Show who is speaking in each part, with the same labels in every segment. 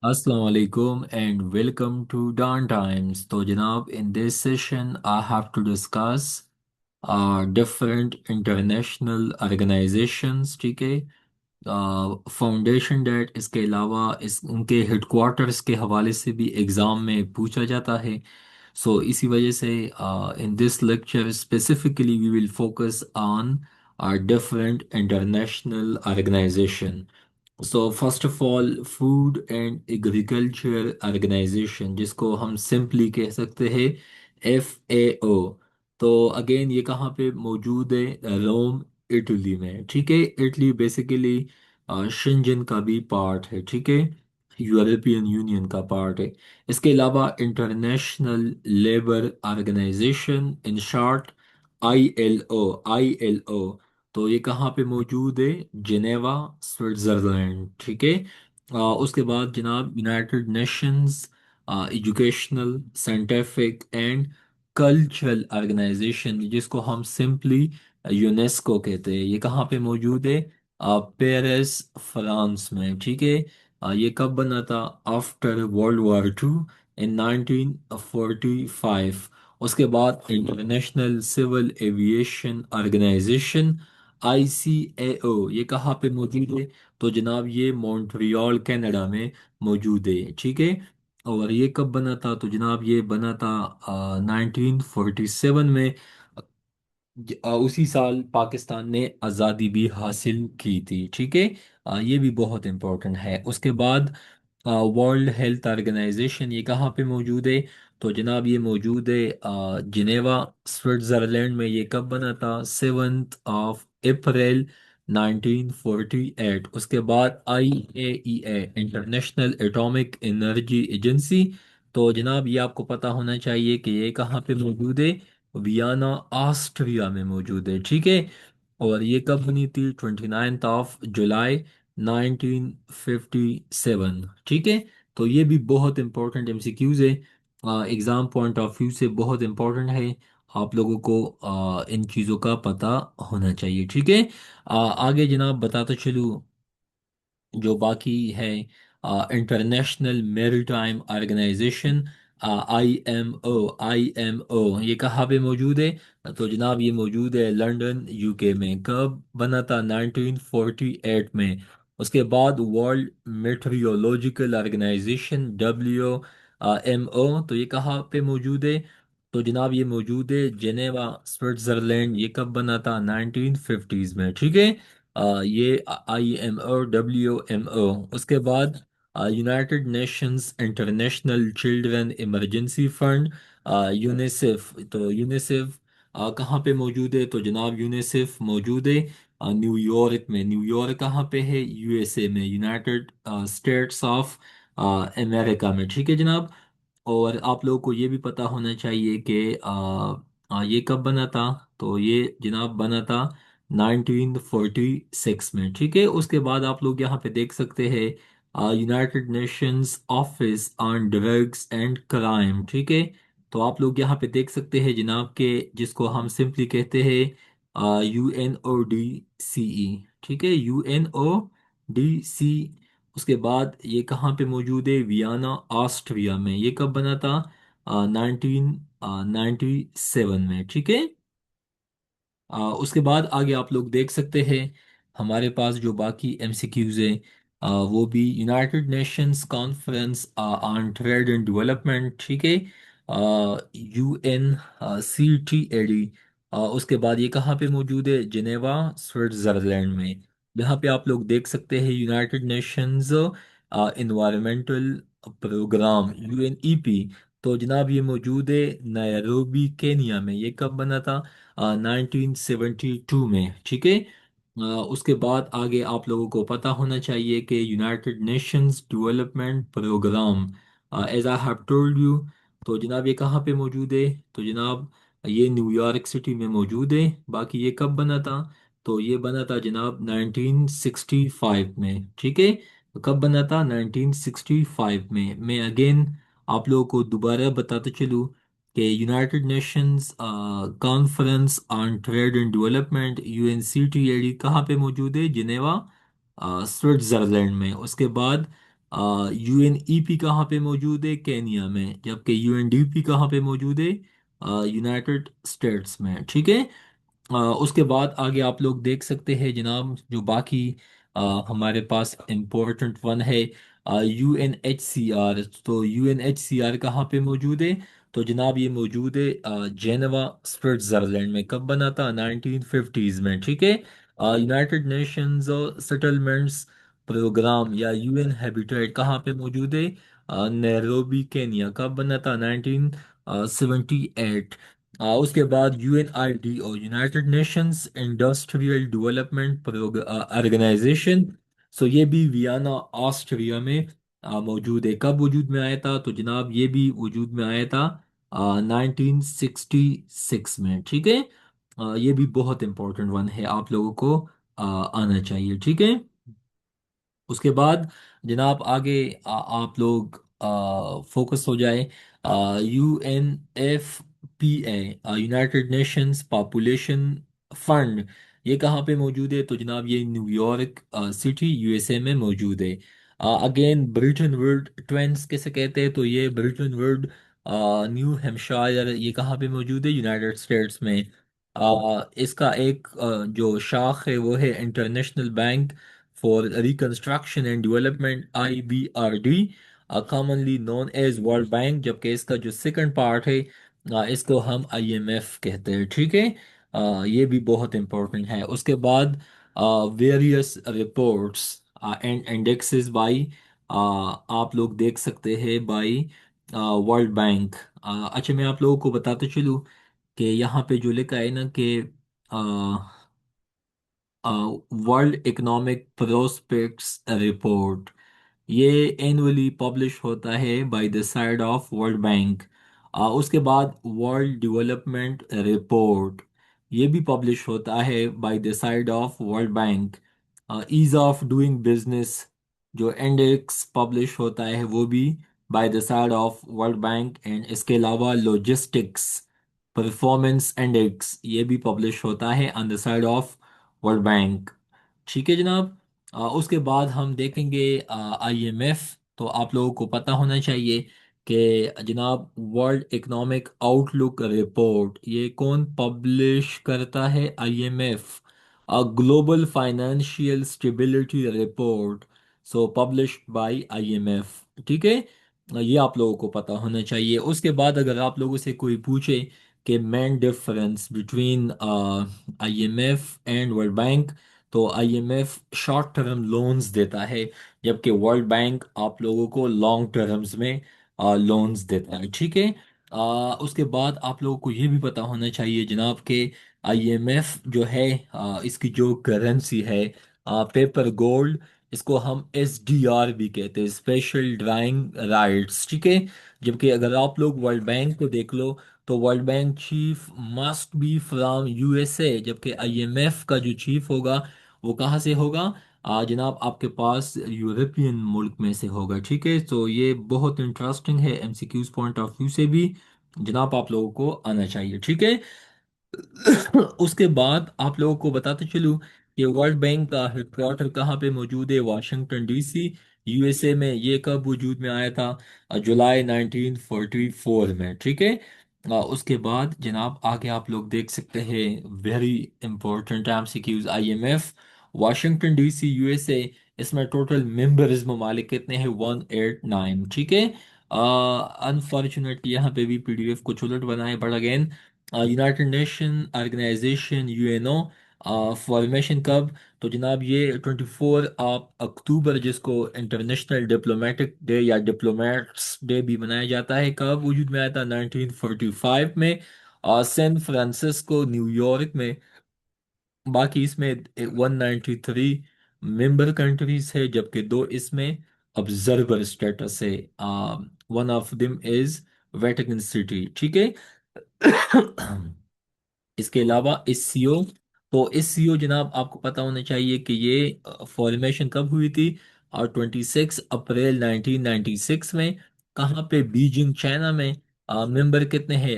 Speaker 1: Assalamu alaikum and welcome to Dawn Times. तो जनाब in this session I have to discuss different international organizations, ठीक है, foundation date, इसके अलावा इस उनके हेडक्वार्टर्स के हवाले से भी एग्ज़ाम में पूछा जाता है। सो इसी वजह से in this lecture specifically we will focus on different international organization. So first of all food and agriculture organization, जिसको हम सिंपली कह सकते हैं FAO। तो अगेन ये कहाँ पे मौजूद है? रोम, इटली में, ठीक है। इटली बेसिकली शेंजन का भी पार्ट है, ठीक है, यूरोपियन यूनियन का पार्ट है। इसके अलावा international labour organization, in short ILO। तो ये कहाँ पे मौजूद है? जिनेवा, स्विट्जरलैंड, ठीक है। उसके बाद जनाब United Nations educational, scientific and cultural organization, जिसको हम सिंपली यूनेस्को कहते हैं, ये कहाँ पे मौजूद है? पेरिस, फ्रांस में, ठीक है। ये कब बना था? After World War 2 in 1945। उसके बाद International Civil Aviation Organization ICAO, ये कहाँ पे मौजूद है? तो जनाब ये मॉन्ट्रियल कनाडा में मौजूद है, ठीक है। और ये कब बना था? तो जनाब ये बना था 1947 में। उसी साल पाकिस्तान ने आज़ादी भी हासिल की थी, ठीक है। ये भी बहुत इम्पोर्टेंट है। उसके बाद वर्ल्ड हेल्थ ऑर्गेनाइजेशन, ये कहाँ पे मौजूद है? तो जनाब ये मौजूद है जिनेवा, स्विट्जरलैंड में। ये कब बना था? 7 अप्रैल 1948। उसके बाद IAEA, international atomic energy agency. तो जनाब ये आपको पता होना चाहिए कि ये कहाँ पे मौजूद है? वियना, ऑस्ट्रिया में मौजूद है, ठीक है। और ये कब बनी थी? 29 जुलाई 1957, ठीक है। तो ये भी बहुत इंपॉर्टेंट MCQs है, एग्ज़ाम पॉइंट ऑफ व्यू से बहुत इंपॉर्टेंट है। आप लोगों को इन चीज़ों का पता होना चाहिए, ठीक है। आगे जनाब बताता चलूँ जो बाकी है। इंटरनेशनल मैरीटाइम ऑर्गेनाइजेशन, IMO ये कहाँ पे मौजूद है? तो जनाब ये मौजूद है लंदन, UK में। कब बना था? 1948 में। उसके बाद वर्ल्ड मेट्रियोलॉजिकल ऑर्गेनाइजेशन, WMO, तो ये कहाँ पे मौजूद है? तो जनाब ये मौजूद है जेनेवा, स्विट्जरलैंड। ये कब बना था? 1950s में, ठीक है। ये IMO, WMO। उसके बाद United Nations international children emergency fund, UNICEF. तो यूनिसेफ कहाँ पे मौजूद है? तो जनाब यूनिसेफ मौजूद है न्यूयॉर्क में। न्यूयॉर्क कहाँ पे है? USA में, यूनाइटेड स्टेट्स ऑफ अमेरिका में, ठीक है जनाब। और आप लोगों को ये भी पता होना चाहिए कि ये कब बना था? तो ये जनाब बना था 1946 में, ठीक है। उसके बाद आप लोग यहाँ पे देख सकते हैं United Nations office on drugs and crime, ठीक है। तो आप लोग यहाँ पे देख सकते हैं जनाब के, जिसको हम सिंपली कहते हैं UNODCE, ठीक है, UNODC। उसके बाद ये कहाँ पे मौजूद है? वियना, ऑस्ट्रिया में। ये कब बना था? 1997 में, ठीक है। उसके बाद आगे आप लोग देख सकते हैं हमारे पास जो बाकी MCQs है, वो भी United Nations conference on trade and development, ठीक है, UNCTAD। उसके बाद ये कहाँ पे मौजूद है? जिनेवा, स्विट्जरलैंड में। यहाँ पे आप लोग देख सकते हैं United Nations environmental programme, UNEP। तो जनाब ये मौजूद है नैरोबी, केनिया में। ये कब बना था? 1972 में, ठीक है। उसके बाद आगे आप लोगों को पता होना चाहिए कि United Nations development programme, as I have told you, तो जनाब ये कहाँ पे मौजूद है? तो जनाब ये न्यूयॉर्क सिटी में मौजूद है। बाकी ये कब बना था? तो ये बना था जनाब 1965 में, ठीक है। तो कब बना था? 1965 में। मैं अगेन आप लोगों को दोबारा बताते चलूँ कि United Nations conference on trade and development, UNCTAD, कहाँ पे मौजूद है? जिनेवा, स्विट्जरलैंड में। उसके बाद यूएनईपी कहाँ पे मौजूद है? केनिया में। जबकि यूएनडीपी कहाँ पे मौजूद है? यूनाइटेड स्टेट्स में। ठीक है। उसके बाद आगे आप लोग देख सकते हैं जनाब, जो बाकी हमारे पास इम्पोर्टेंट वन है, यूएनएचसीआर। तो यूएनएचसीआर कहाँ पे मौजूद है? तो जनाब ये मौजूद है जेनेवा, स्विट्जरलैंड में। कब बना था? 1950s में। ठीक है। यूनाइटेड नेशंस सेटलमेंट्स प्रोग्राम या यूएन हैबिटेट कहाँ पे मौजूद है? Nairobi, Kenya. कब बना था? 1978। उसके बाद UNIDO, United Nations industrial development organisation. So ये भी वियना, ऑस्ट्रिया में मौजूद है। कब वजूद में आया था? तो जनाब ये भी वजूद में आया था 1966 में। ठीक है। ये भी बहुत इंपॉर्टेंट वन है, आप लोगों को आना चाहिए। ठीक है। उसके बाद जनाब आगे आप लोग फोकस हो जाए। UNFPA, United Nations population fund, ये कहाँ पे मौजूद है? तो जनाब ये न्यूयॉर्क सिटी, यूएसए में मौजूद है। अगेन ब्रिटेन वुड ट्वेंस किसे कहते हैं? तो ये ब्रिटेन वुड न्यू हैम्पशायर, ये कहाँ पे मौजूद है? यूनाइटेड स्टेट्स में। इसका एक जो शाख है वो है International Bank for Reconstruction and Development, IBRD, commonly known as World Bank. जबकि इसका जो सेकंड पार्ट है इसको हम IMF कहते हैं। ठीक है। ये भी बहुत इंपॉर्टेंट है। उसके बाद various reports and indexes by, आप लोग देख सकते हैं, बाई वर्ल्ड बैंक। अच्छा, मैं आप लोगों को बताते चलूँ कि यहाँ पे जो लिखा है ना कि वर्ल्ड इकोनॉमिक प्रोस्पेक्ट्स रिपोर्ट, ये एनुअली पब्लिश होता है by the side of World bank. उसके बाद वर्ल्ड डेवलपमेंट रिपोर्ट, ये भी पब्लिश होता है by the side of World Bank. Ease of doing business, जो इंडेक्स पब्लिश होता है वो भी by the side of World Bank. And इसके अलावा लॉजिस्टिक्स परफॉर्मेंस इंडेक्स, ये भी पब्लिश होता है on the side of World bank. ठीक है जनाब। उसके बाद हम देखेंगे IMF। तो आप लोगों को पता होना चाहिए कि जनाब वर्ल्ड इकोनॉमिक आउटलुक रिपोर्ट ये कौन पब्लिश करता है? IMF। Global financial stability report, so published by IMF। ठीक है। ये आप लोगों को पता होना चाहिए। उसके बाद अगर आप लोगों से कोई पूछे कि main difference between IMF and world bank, तो IMF शॉर्ट टर्म लोन्स देता है, जबकि वर्ल्ड बैंक आप लोगों को लॉन्ग टर्म्स में लोन्स देता है। ठीक है। उसके बाद आप लोगों को ये भी पता होना चाहिए जनाब के IMF जो है, इसकी जो करेंसी है पेपर गोल्ड, इसको हम SDR भी कहते हैं, स्पेशल ड्राइंग राइट्स। ठीक है। जबकि अगर आप लोग वर्ल्ड बैंक को देख लो, तो world bank chief must be from USA, जबकि IMF का जो चीफ होगा वो कहाँ से होगा? जनाब आपके पास यूरोपियन मुल्क में से होगा। ठीक है। तो ये बहुत इंटरेस्टिंग है, MCQs पॉइंट ऑफ व्यू से भी जनाब आप लोगों को आना चाहिए। ठीक है। उसके बाद आप लोगों को बताते चलूं कि वर्ल्ड बैंक का हेडक्वार्टर कहाँ पे मौजूद है? वाशिंगटन DC, USA में। ये कब वजूद में आया था? जुलाई 1944 में। ठीक है। उसके बाद जनाब आगे आप लोग देख सकते हैं, very important MCQs। IMF Washington DC, USA, इसमें टोटल मेंबर्स ममालिक कितने हैं? 189। ठीक है। अनफॉर्चुनेटली यहाँ पे भी PDF कुछ उलट बना है, but again United Nation Organization, UNO, formation कब? तो जनाब ये 24 अक्टूबर, जिसको इंटरनेशनल डिप्लोमेटिक डे या डिप्लोमेट्स डे भी मनाया जाता है, कब वजूद में आया था? 1945 में, और सैन फ्रांसिस्को, न्यूयॉर्क में। बाकी इसमें 193 मेंबर कंट्रीज है, जबकि दो इसमें ऑब्जर्वर स्टेटस है। One of them is Vatican city. ठीक है। इसके अलावा SCO, तो SCO जनाब आपको पता होना चाहिए कि ये फॉर्मेशन कब हुई थी? और 26 अप्रैल 1996 में। कहाँ पे? बीजिंग, चाइना में। मेंबर कितने हैं?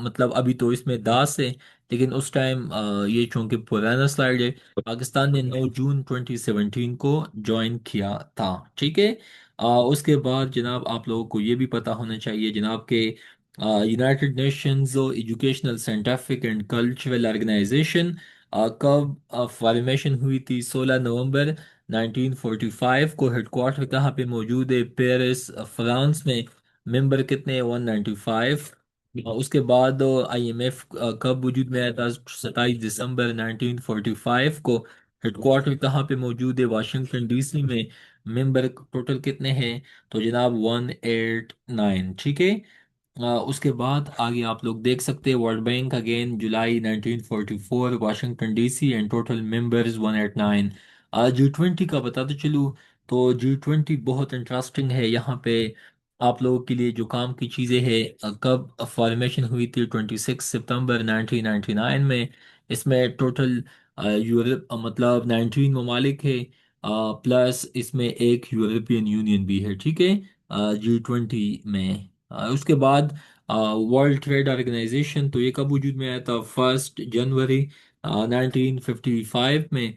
Speaker 1: मतलब अभी तो इसमें 10 है, लेकिन उस टाइम ये चूंकि पुराना स्लाइड है, पाकिस्तान ने 9 जून 2017 को ज्वाइन किया था। ठीक है। उसके बाद जनाब आप लोगों को ये भी पता होना चाहिए जनाब के United Nations educational scientific and cultural organization कब फॉर्मेशन हुई थी? 16 नवंबर 1945 को। हेडक्वार्टर कहाँ पे मौजूद है? पेरिस, फ्रांस में। मेंबर कितने हैं? 195। उसके बाद आईएमएफ कब वजूद में आया था? 27 दिसंबर 1945 को। हेडक्वार्टर कहाँ पे मौजूद है? वाशिंगटन डीसी में। मेंबर टोटल कितने हैं? तो जनाब 189। ठीक है। उसके बाद आगे आप लोग देख सकते हैं world bank again July 1944 Washington DC and total members 189। G20 का बताते चलूँ तो G20 बहुत इंटरेस्टिंग है। यहाँ पे आप लोगों के लिए जो काम की चीज़ें हैं, कब फॉर्मेशन हुई थी? 26 सितंबर 1999 में। इसमें टोटल यूरोप मतलब 19 ममालिक है, प्लस इसमें एक यूरोपियन यूनियन भी है। ठीक है। G20 में उसके बाद वर्ल्ड ट्रेड ऑर्गेनाइजेशन, तो ये कब वजूद में आया था? 1 जनवरी 1955 में।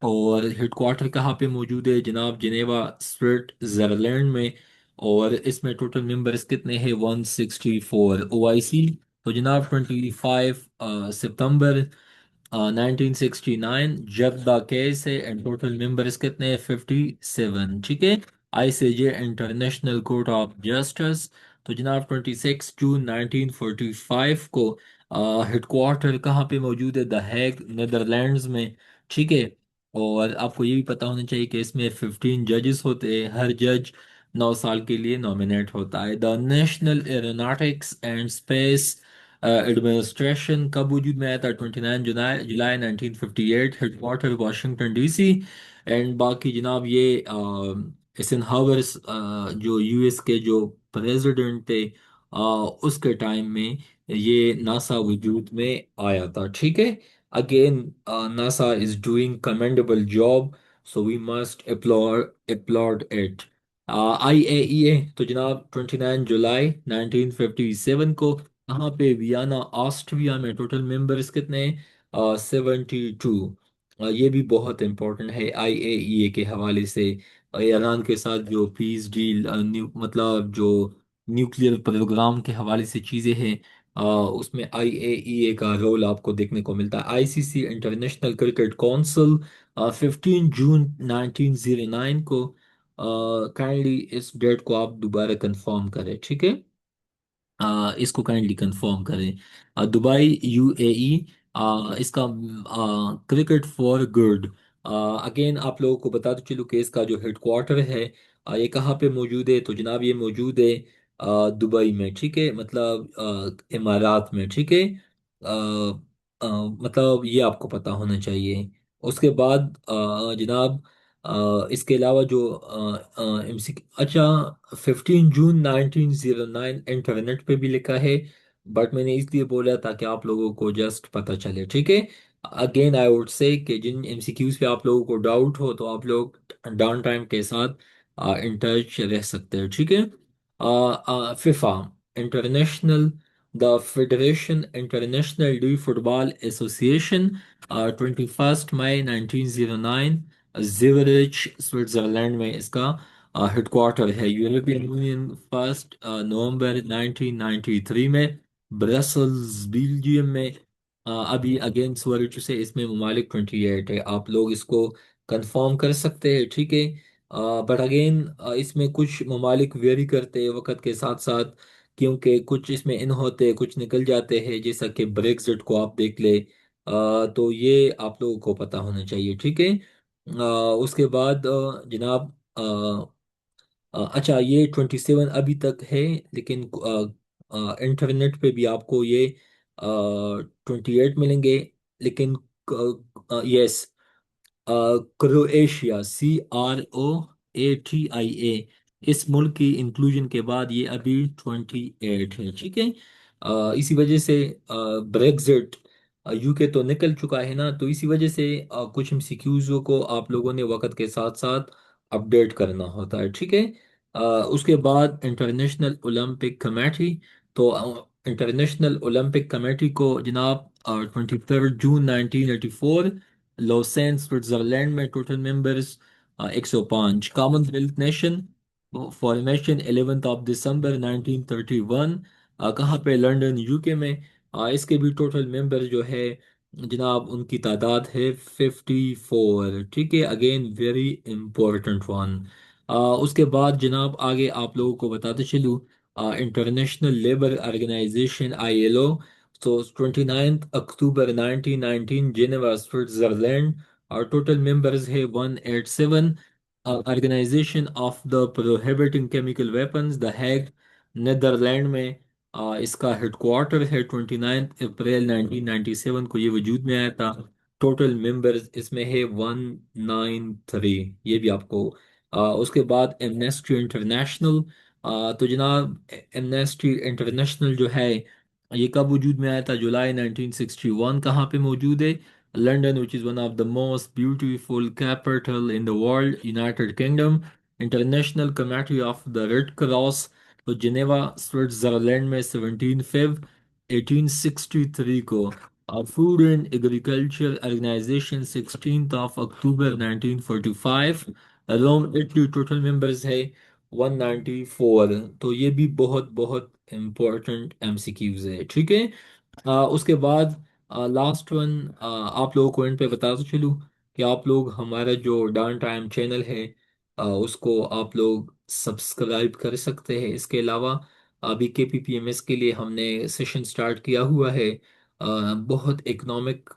Speaker 1: और हेडक्वार्टर कहाँ पे मौजूद है जनाब? जिनेवा, स्विट्जरलैंड में। और इसमें टोटल मेंबर्स कितने हैं? 164। ओआईसी तो जनाब 25 सितंबर 1969 जब द केस है एंड टोटल मेंबर्स कितने हैं? 57। ठीक है। ICJ international court of justice तो जनाब 26 जून 1945 को हेडक्वार्टर कहाँ पे मौजूद है? द हेग, नीदरलैंड्स में। ठीक है। और आपको ये भी पता होना चाहिए कि इसमें 15 जजेस होते हैं। हर जज 9 साल के लिए नॉमिनेट होता है। The national aeronautics and space administration कब वजूद में आया था? 29 जुलाई 1958। Headquarter Washington DC. एंड बाकी जनाब ये एसन जो यूएस के जो प्रेसिडेंट थे उसके टाइम में ये नासा वजूद में आया था। ठीक है। Again NASA is doing commendable job, so we must applaud it. IAEA तो जनाब 29 जुलाई 1957 को। यहाँ पे वियना ऑस्ट्रिया में टोटल मेंबर्स कितने हैं? 72। ये भी बहुत इंपॉर्टेंट है IAEA के हवाले से। ईरान के साथ जो पीस डील मतलब जो न्यूक्लियर प्रोग्राम के हवाले से चीज़ें हैं, उसमें IAEA का रोल आपको देखने को मिलता है। आईसीसी इंटरनेशनल क्रिकेट काउंसिल 15 जून 1909 को। काइंडली इस डेट को आप दोबारा कंफर्म करें। ठीक है। इसको काइंडली कंफर्म करें। दुबई UAE इसका क्रिकेट फॉर गुड। अगेन आप लोगों को बताते चलूँ कि इसका जो हेडक्वार्टर है ये कहाँ पे मौजूद है? तो जनाब ये मौजूद है दुबई में। ठीक है। मतलब इमारात में। ठीक है। मतलब ये आपको पता होना चाहिए। उसके बाद जनाब इसके अलावा जो एमसी, अच्छा, 15 जून 1909 इंटरनेट पे भी लिखा है, बट मैंने इसलिए बोला था कि आप लोगों को जस्ट पता चले। ठीक है। अगेन आई वुड से कि जिन एमसीक्यूज पे आप लोगों को डाउट हो तो आप लोग डाउन टाइम के साथ इन टच रह सकते हैं। ठीक है। FIFA international, the federation international de football association 21 मई 1909 जिवरिच स्विट्जरलैंड में इसका हेडक्वार्टर है। यूरोपियन यूनियन 1 नवंबर 1993 में। ब्रसल्स बेल्जियम में। अभी अगेन स्विच से इसमें ममालिक 28 है। आप लोग इसको कंफर्म कर सकते हैं। ठीक है। बट अगेन इसमें कुछ ममालिक वेरी करते हैं वक्त के साथ साथ, क्योंकि कुछ इसमें इन होते हैं कुछ निकल जाते हैं, जैसा कि ब्रेक्सिट को आप देख ले। तो ये आप लोगों को पता होना चाहिए। ठीक है। उसके बाद जनाब अच्छा, ये 27 अभी तक है, लेकिन इंटरनेट पे भी आपको ये 28 मिलेंगे। लेकिन यस, क्रोएशिया CROATIA इस मुल्क की इंक्लूजन के बाद ये अभी 28 है। ठीक है। इसी वजह से ब्रेक्सिट, यूके तो निकल चुका है ना, तो इसी वजह से कुछ एमसीक्यूज को आप लोगों ने वक्त के साथ साथ अपडेट करना होता है। ठीक है। उसके बाद इंटरनेशनल ओलंपिक कमेटी, तो इंटरनेशनल ओलंपिक कमेटी को जनाब 23 जून 1984 लॉसेन स्विट्जरलैंड में total members 105। Commonwealth nation formation 11 दिसंबर 1931। कहाँ पे? लंदन यूके में। इसके भी टोटल मेंबर जो है जनाब उनकी तादाद है 54। ठीक है, अगेन वेरी इंपॉर्टेंट वन। उसके बाद जनाब आगे आप लोगों को बताते चलूँ, इंटरनेशनल लेबर ऑर्गेनाइजेशन ILO, तो 29 अक्टूबर 1919 जेनेवा स्विट्जरलैंड, और टोटल मेंबर्स है 187। Organization of the prohibiting chemical weapons the Hague, Netherland में इसका हेडक्वार्टर है। 29 अप्रैल 1997 को ये वजूद में आया था। टोटल मेंबर्स इसमें है 193। ये भी आपको उसके बाद एमनेस्टी इंटरनेशनल। तो जनाब एमनेस्टी इंटरनेशनल जो है ये कब वजूद में आया था? जुलाई 1961। कहाँ पे मौजूद है? London, which is one of the most beautiful capital in the world, United Kingdom. International committee of the Red Cross, तो जिनेवा स्विट्जरलैंड में 17 फरवरी 1863 को। फूड एंड एग्रीकल्चर ऑर्गेनाइजेशन 16 अक्टूबर 1945। रोम इटली, टोटल मेंबर्स है 194। तो ये भी बहुत बहुत इम्पोर्टेंट MCQs है। ठीक है। उसके बाद लास्ट वन आप लोगों को इन पे बताता चलूँ कि आप लोग हमारा जो डाउन टाइम चैनल है उसको आप लोग सब्सक्राइब कर सकते हैं। इसके अलावा अभी KPPMS के लिए हमने सेशन स्टार्ट किया हुआ है। बहुत इकोनॉमिक,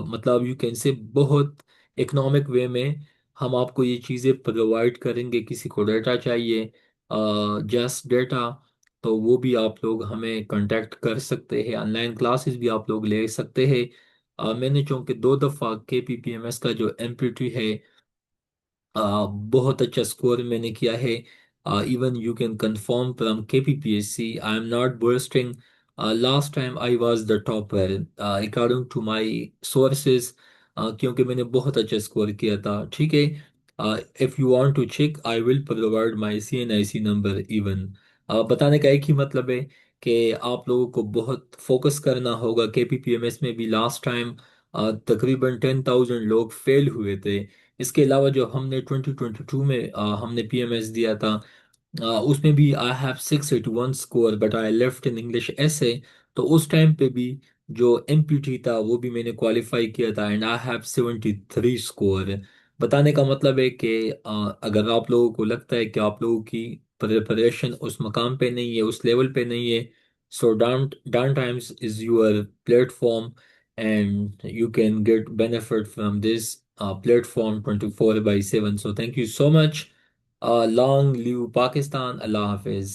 Speaker 1: मतलब यू कैन से बहुत इकोनॉमिक वे में हम आपको ये चीज़ें प्रोवाइड करेंगे। किसी को डाटा चाहिए, जस्ट डेटा, तो वो भी आप लोग हमें कांटेक्ट कर सकते हैं। ऑनलाइन क्लासेस भी आप लोग ले सकते हैं। मैंने चूंकि 2 दफ़ा KPPMS का जो MPT है बहुत अच्छा स्कोर मैंने किया है। Even you can confirm from KPPSC, I am not boasting. Last time I was the topper according to my sources, क्योंकि मैंने बहुत अच्छा स्कोर किया था। ठीक है। If you want to check I will provide my CNIC number even. बताने का एक ही मतलब है कि आप लोगों को बहुत फोकस करना होगा। KPPMS में भी लास्ट टाइम तकरीबन 10,000 लोग फेल हुए थे। इसके अलावा जो हमने 2022 में हमने PMS दिया था, उसमें भी I have 681 score, but I left in English ऐसे। तो उस टाइम पे भी जो MPT था वो भी मैंने क्वालिफाई किया था, एंड आई हैव 73 स्कोर। बताने का मतलब है कि अगर आप लोगों को लगता है कि आप लोगों की प्रिपरेशन उस मकाम पे नहीं है, उस लेवल पे नहीं है, so down times is your platform, and you can get benefit from this platform 24/7. So thank you so much. Long live Pakistan. Allah Hafiz.